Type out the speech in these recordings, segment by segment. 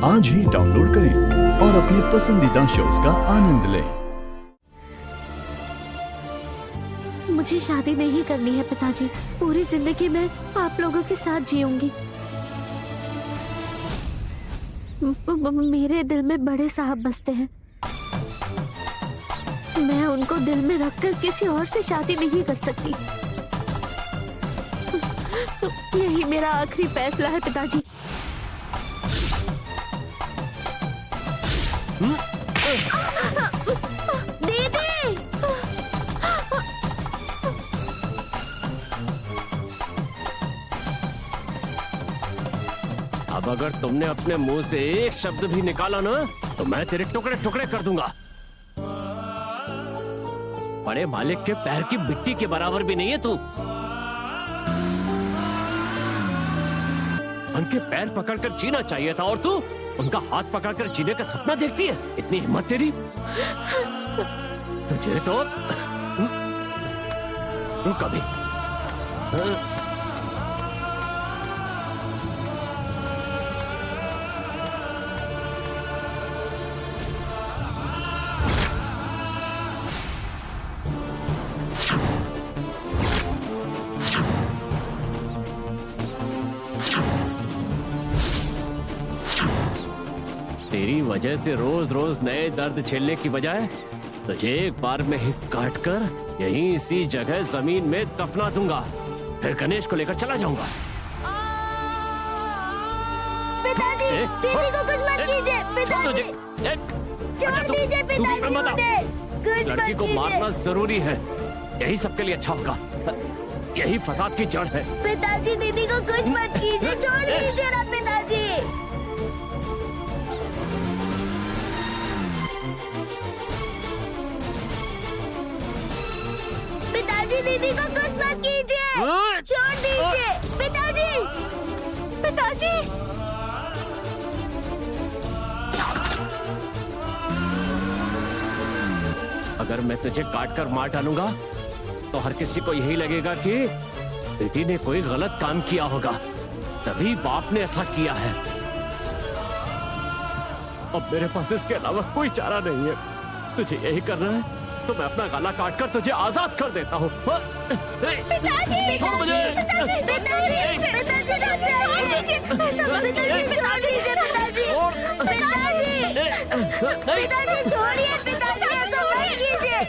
आज ही डाउनलोड करें और अपने पसंदीदा शोज का आनंद लें। मुझे शादी नहीं करनी है पिताजी। पूरी जिंदगी मैं आप लोगों के साथ जीऊंगी। मेरे दिल में बड़े साहब बसते हैं। मैं उनको दिल में रखकर किसी और से शादी नहीं कर सकती। यही मेरा आखिरी फैसला है पिताजी। दीदी! अब अगर तुमने अपने मुंह से एक शब्द भी निकाला ना तो मैं तेरे टुकड़े टुकड़े कर दूंगा। बड़े मालिक के पैर की मिट्टी के बराबर भी नहीं है तू। उनके पैर पकड़कर जीना चाहिए था और तू उनका हाथ पकड़कर जीने का सपना देखती है। इतनी हिम्मत तेरी। तुझे तो कभी तेरी वजह से रोज रोज नए दर्द झेलने की बजाय तुझे एक बार में ही काट कर यहीं इसी जगह जमीन में दफना दूंगा। फिर गणेश को लेकर चला जाऊंगा। पिताजी, दीदी को कुछ मत कीजिए। पिताजी, छोड़ दीजिए पिताजी मुझे। लड़की को मारना जरूरी है। यही सबके लिए अच्छा होगा। यही फसाद की जड़ है। पिताजी, दीदी को कुछ मत कीजिए। छोड़ दीजिए ना पिताजी। पिताजी, दीदी को कुछ मत कीजिए। छोड़ दीजिए पिताजी। पिताजी, अगर मैं तुझे काट कर मार डालूंगा तो हर किसी को यही लगेगा कि बेटी ने कोई गलत काम किया होगा, तभी बाप ने ऐसा किया है। अब मेरे पास इसके अलावा कोई चारा नहीं है। तुझे यही करना है तो मैं अपना गला काट कर तुझे आजाद कर देता हूँ। पिताजी, छोड़ मुझे। पिताजी, पिताजी, पिताजी, छोड़िए पिताजी, ऐसा मत कीजिए।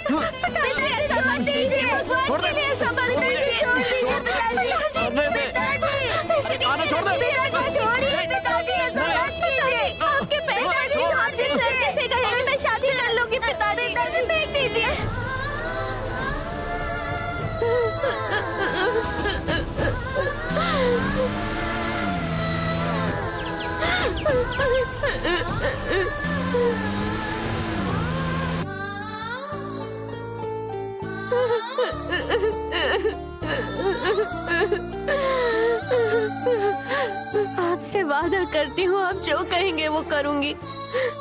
पिताजी, छोड़ दीजिए। भगवान के लिए ऐसा मत कीजिए। छोड़ दीजिए पिताजी। पिताजी, छोड़िए पिताजी, ऐसा मत कीजिए। आपके पिताजी, छोड़ दीजिए। से कहेंगे मैं शादी कर लूंगी पिताजी। फेंक दीजिए। आपसे वादा करती हूँ, आप जो कहेंगे वो करूंगी।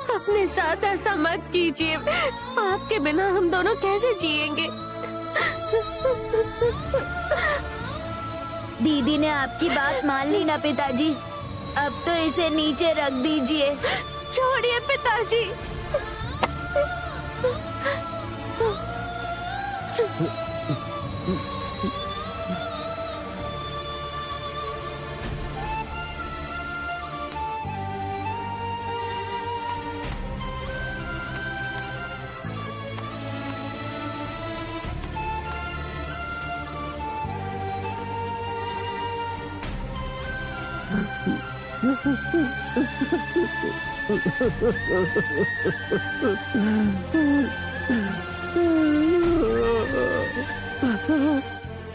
अपने साथ ऐसा मत कीजिए। आपके बिना हम दोनों कैसे जिएंगे? दीदी ने आपकी बात मान ली ना पिताजी। अब तो इसे नीचे रख दीजिए। छोड़िए पिताजी।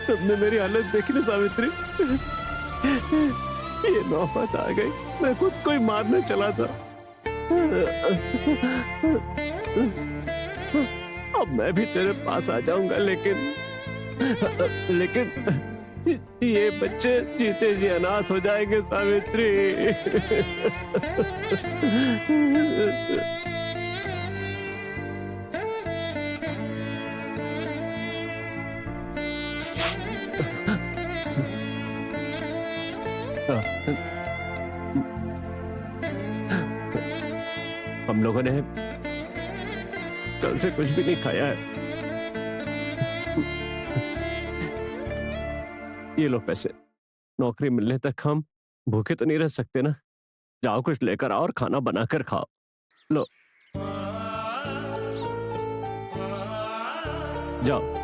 तुमने मेरी हालत देखी ना सावित्री। ये नौबत आ गई। मैं खुद को ही मारने चला था। अब मैं भी तेरे पास आ जाऊंगा, लेकिन ये बच्चे जीते जी अनाथ हो जाएंगे सावित्री। हम लोगों ने कल से कुछ भी नहीं खाया है। ये लो पैसे, नौकरी मिलने तक हम भूखे तो नहीं रह सकते ना। जाओ कुछ लेकर आओ और खाना बनाकर खाओ। लो जाओ।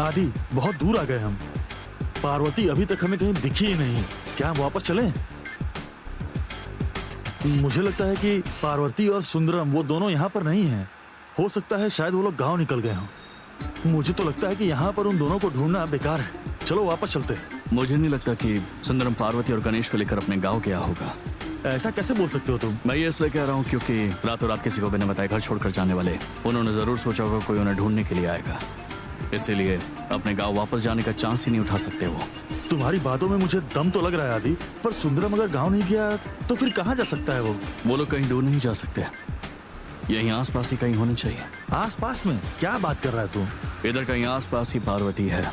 आदि, बहुत दूर आ गए हम। पार्वती अभी तक हमें कहीं दिखी ही नहीं। क्या हम वापस चलें? मुझे लगता है कि पार्वती और सुंदरम वो दोनों यहाँ पर नहीं हैं। हो सकता है शायद वो लोग गांव निकल गए हों। मुझे तो लगता है कि यहाँ पर उन दोनों को ढूंढना बेकार है। चलो वापस चलते हैं। मुझे नहीं लगता कि सुंदरम पार्वती और गणेश को लेकर अपने गांव गया होगा। ऐसा कैसे बोल सकते हो तुम? मैं ये इसलिए कह रहा हूँ क्योंकि रातों रात किसी को बिना बताए घर छोड़कर जाने वाले उन्होंने जरूर सोचा होगा कोई उन्हें ढूंढने के लिए आएगा, इसीलिए अपने गांव वापस जाने का चांस ही नहीं उठा सकते वो। तुम्हारी बातों में मुझे दम तो लग रहा है आदि, पर सुंदरम अगर गांव नहीं गया तो फिर कहाँ जा सकता है वो? लोग कहीं दूर नहीं जा सकते, यहीं आसपास ही कहीं होने चाहिए। आसपास में? क्या बात कर रहा है तू? इधर कहीं आसपास ही पार्वती है,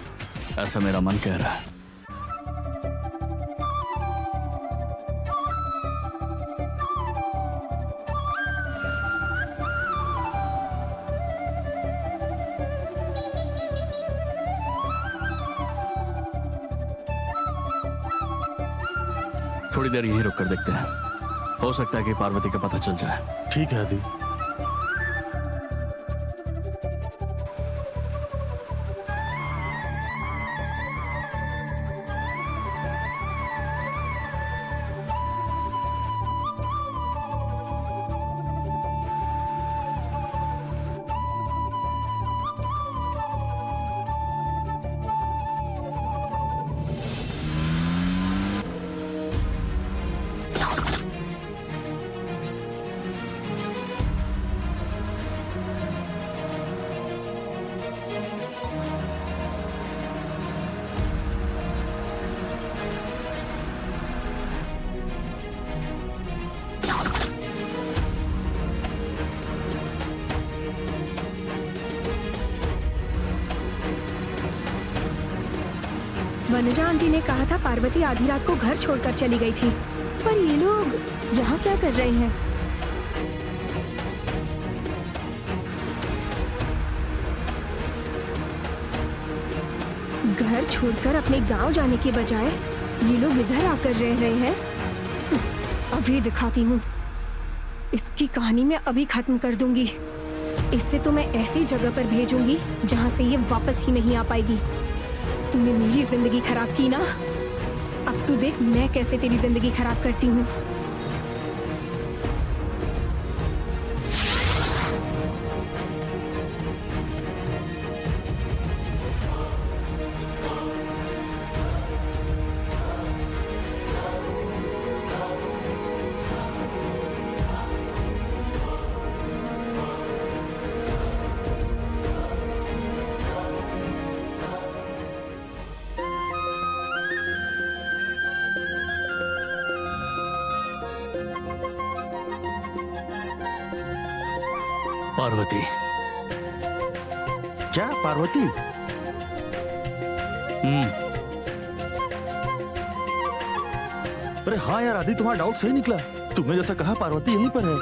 ऐसा मेरा मन कह रहा है। थोड़ी देर यहीं रुक कर देखते हैं, हो सकता है कि पार्वती का पता चल जाए। ठीक है आदि। वनजा आंटी ने कहा था पार्वती आधी रात को घर छोड़कर चली गई थी, पर ये लोग यहाँ क्या कर रहे हैं? घर छोड़कर अपने गांव जाने के बजाय ये लोग इधर आकर रह रहे हैं। अभी दिखाती हूँ, इसकी कहानी मैं अभी खत्म कर दूंगी। इससे तो मैं ऐसी जगह पर भेजूंगी जहाँ से ये वापस ही नहीं आ पाएगी। तूने मेरी जिंदगी खराब की ना, अब तू देख मैं कैसे तेरी जिंदगी खराब करती हूँ। पार्वती। क्या पार्वती? अरे हाँ यार आदि, तुम्हारा डाउट सही निकला। तुमने जैसा कहा पार्वती यहीं पर है।